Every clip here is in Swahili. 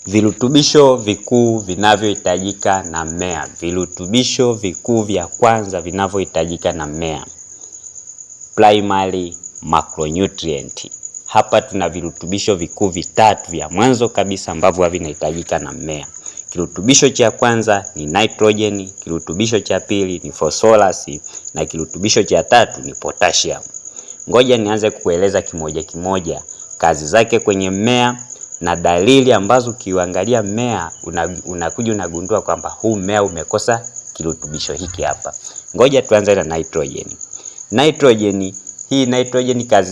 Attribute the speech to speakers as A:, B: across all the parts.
A: Virutubisho vikuu vinavyohitajika na mmea. Virutubisho vikuu vya kwanza vinavyohitajika na mmea. Primary macronutrient. Hapa tuna virutubisho vikuu vitatu vya mwanzo kabisa ambavyo vinahitajika na mmea. Kirutubisho cha kwanza ni nitrogen, kirutubisho cha pili ni phosphorus na kirutubisho cha tatu ni potassium. Ngoja nianze kueleza kimoja kimoja kazi zake kwenye mmea na dalili ambazo ukiangalia mmea unakuja unagundua kwamba huu mmea umekosa kirutubisho hiki hapa. Ngoja tuanze na nitrogen. Nitrogen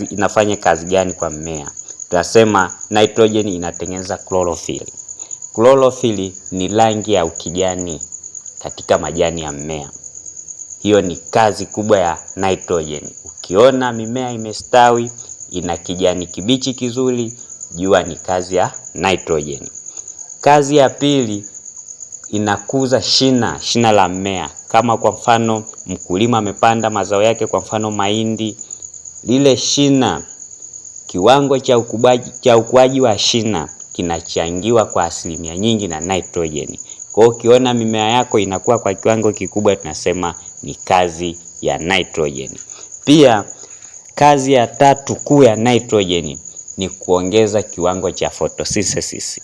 A: inafanya kazi gani kwa mmea? Tunasema nitrogen inatengeneza chlorophyll. Chlorophyll ni rangi ya ukijani katika majani ya mmea. Hiyo ni kazi kubwa ya nitrogen. Ukiona mimea imestawi ina kijani kibichi kizuri, jua ni kazi ya nitrogen. Kazi ya pili, inakuza shina la mmea. Kama kwa mfano mkulima amepanda mazao yake, kwa mfano mahindi, lile shina, kiwango cha ukuaji wa shina kinachangiwa kwa asilimia nyingi na nitrogen. Kwa hiyo ukiona mimea yako inakuwa kwa kiwango kikubwa, tunasema ni kazi ya nitrogen. Pia kazi ya tatu kuu ya nitrogen ni kuongeza kiwango cha photosynthesis.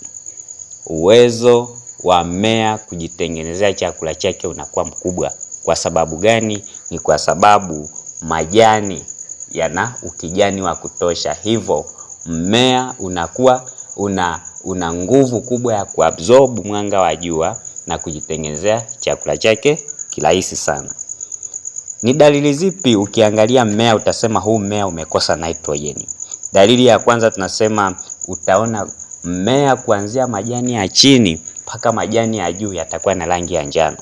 A: Uwezo wa mmea kujitengenezea chakula chake unakuwa mkubwa. Kwa sababu gani? Ni kwa sababu majani yana ukijani wa kutosha, hivyo mmea unakuwa una nguvu kubwa ya kuabsorb mwanga wa jua na kujitengenezea chakula chake kirahisi sana. Ni dalili zipi ukiangalia mmea utasema huu mmea umekosa nitrogen? Dalili ya kwanza tunasema utaona mmea kuanzia majani ya chini mpaka majani ya juu yatakuwa na rangi ya njano.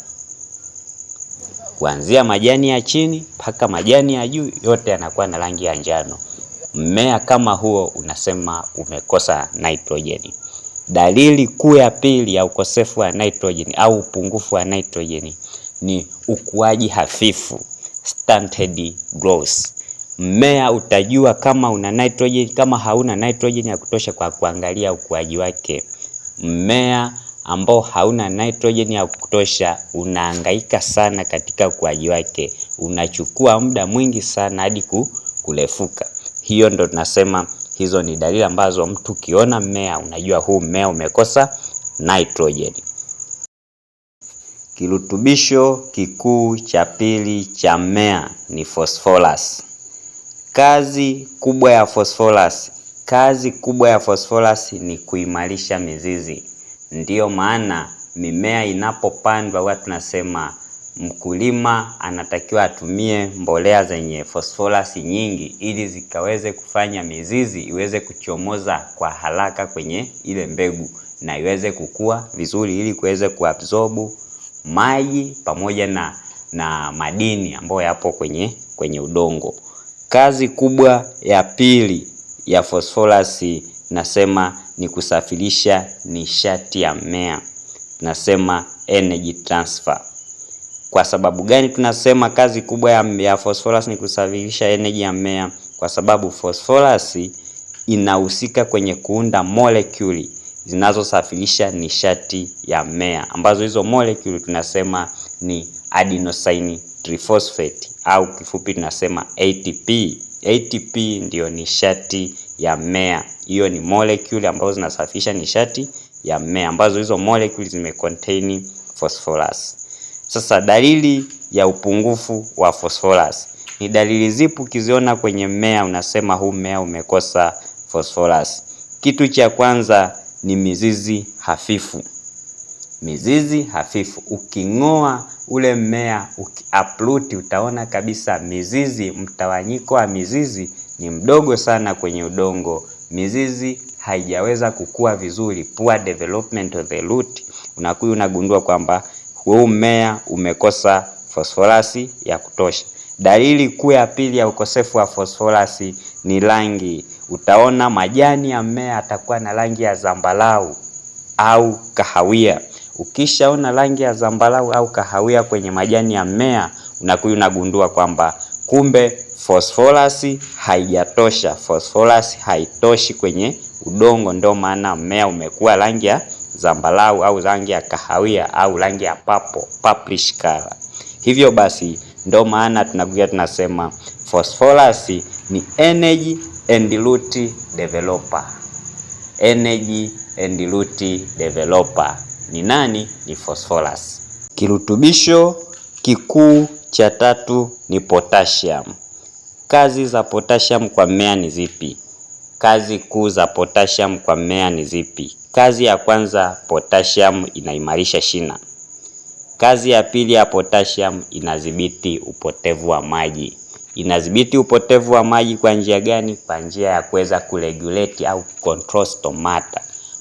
A: Kuanzia majani ya chini mpaka majani ya juu yote yanakuwa na rangi ya njano. Mmea kama huo unasema umekosa nitrogen. Dalili kuu ya pili ya ukosefu wa nitrogen au upungufu wa nitrogen ni ukuaji hafifu, stunted growth. Mmea utajua kama una nitrogen, kama hauna nitrogen ya kutosha kwa kuangalia ukuaji wake. Mmea ambao hauna nitrogen ya kutosha unahangaika sana katika ukuaji wake, unachukua muda mwingi sana hadi kurefuka. Hiyo ndo tunasema hizo ni dalili ambazo mtu ukiona mmea unajua huu mmea umekosa nitrogen. Kirutubisho kikuu cha pili cha mmea ni phosphorus. Kazi kubwa ya phosphorus ni kuimarisha mizizi. Ndiyo maana mimea inapopandwa watu tunasema mkulima anatakiwa atumie mbolea zenye phosphorus nyingi ili zikaweze kufanya mizizi iweze kuchomoza kwa haraka kwenye ile mbegu na iweze kukua vizuri ili kuweze kuabsorb maji pamoja na madini ambayo yapo kwenye udongo. Kazi kubwa ya pili ya phosphorus nasema ni kusafirisha nishati ya mmea. Tunasema energy transfer. Kwa sababu gani tunasema kazi kubwa ya phosphorus ni kusafirisha energy ya mmea? Kwa sababu phosphorus inahusika kwenye kuunda molecule zinazosafirisha nishati ya mmea, ambazo hizo molecule tunasema ni adenosine triphosphate au kifupi tunasema ATP. ATP ndio nishati ya mmea. Hiyo ni molecule ambazo zinasafirisha nishati ya mmea, ambazo hizo molecule zimecontain phosphorus. Sasa dalili ya upungufu wa phosphorus ni dalili zipi ukiziona kwenye mmea unasema huu mmea umekosa phosphorus? Kitu cha kwanza ni mizizi hafifu. Mizizi hafifu, uking'oa ule mmea ukiuproot utaona kabisa mtawanyiko wa mizizi ni mdogo sana kwenye udongo. Mizizi haijaweza kukua vizuri, poor development of the root. Unakuja unagundua kwamba huu mmea umekosa phosphorus ya kutosha. Dalili kuu ya pili ya ukosefu wa phosphorus ni rangi. Utaona majani ya mmea yatakuwa na rangi ya zambarau au kahawia. Ukishaona rangi ya zambarau au kahawia kwenye majani ya mmea, unakuja unagundua kwamba kumbe phosphorus haijatosha. Phosphorus haitoshi kwenye udongo, ndio maana mmea umekuwa rangi ya zambarau au rangi ya kahawia au rangi ya purplish color. Hivyo basi ndo maana tunakuja tunasema phosphorus ni energy and root developer. Energy and root developer ni nani? Ni phosphorus. Kirutubisho kikuu cha tatu ni potassium. Kazi za potassium kwa mmea ni zipi? Kazi kuu za potassium kwa mmea ni zipi? Kazi ya kwanza, potassium inaimarisha shina. Kazi ya pili ya potassium, inadhibiti upotevu wa maji. Inadhibiti upotevu wa maji kwa njia gani? Kwa njia ya kuweza kuregulate au control stomata.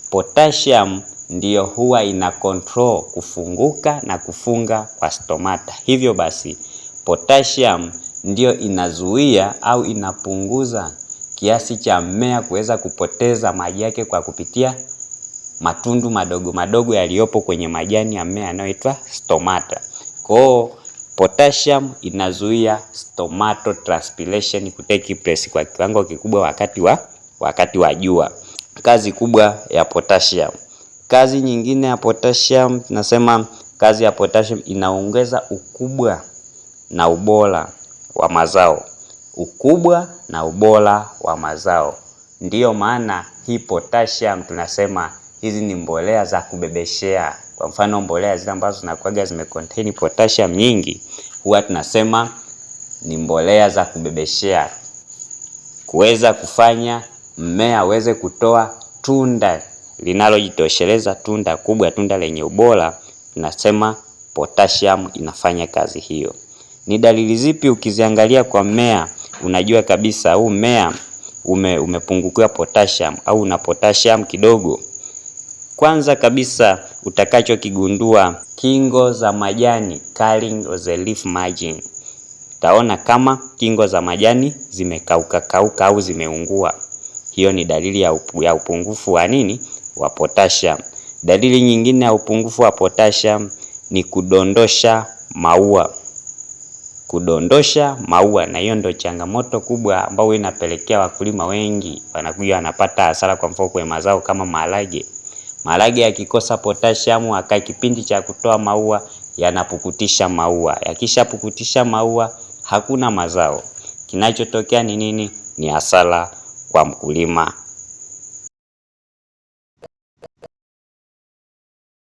A: Potassium ndiyo huwa ina control kufunguka na kufunga kwa stomata. Hivyo basi potassium ndiyo inazuia au inapunguza kiasi cha mmea kuweza kupoteza maji yake kwa kupitia matundu madogo madogo yaliyopo kwenye majani ya mmea yanayoitwa stomata. Kwa potassium inazuia stomatotranspiration kutake place kwa kiwango kikubwa wakati wa jua. Kazi kubwa ya potassium. Kazi nyingine ya potassium, tunasema kazi ya potassium inaongeza ukubwa na ubora wa mazao. Ukubwa na ubora wa mazao. Ndiyo maana hii potassium tunasema hizi ni mbolea za kubebeshea. Kwa mfano mbolea zile ambazo zinakuwa zimecontain potassium nyingi, huwa tunasema ni mbolea za kubebeshea, kuweza kufanya mmea uweze kutoa tunda linalojitosheleza, tunda kubwa, tunda lenye ubora. Tunasema potassium inafanya kazi hiyo. Ni dalili zipi ukiziangalia kwa mmea unajua kabisa huu mmea umepungukiwa potassium au una potassium kidogo? Kwanza kabisa utakachokigundua, kingo za majani, coloring of the leaf margin. Utaona kama kingo za majani zimekauka au zimeungua. Hiyo ni dalili ya upungufu wa nini? Wa potassium. Dalili nyingine ya upungufu wa potassium ni kudondosha maua. Kudondosha maua, na hiyo ndio changamoto kubwa ambayo inapelekea wakulima wengi wanakuja wanapata hasara. Kwa mfano kwenye mazao kama maharage. Maharage yakikosa potassium akai kipindi cha kutoa maua yanapukutisha maua. Yakishapukutisha maua hakuna mazao. Kinachotokea ni nini? Ni hasara kwa mkulima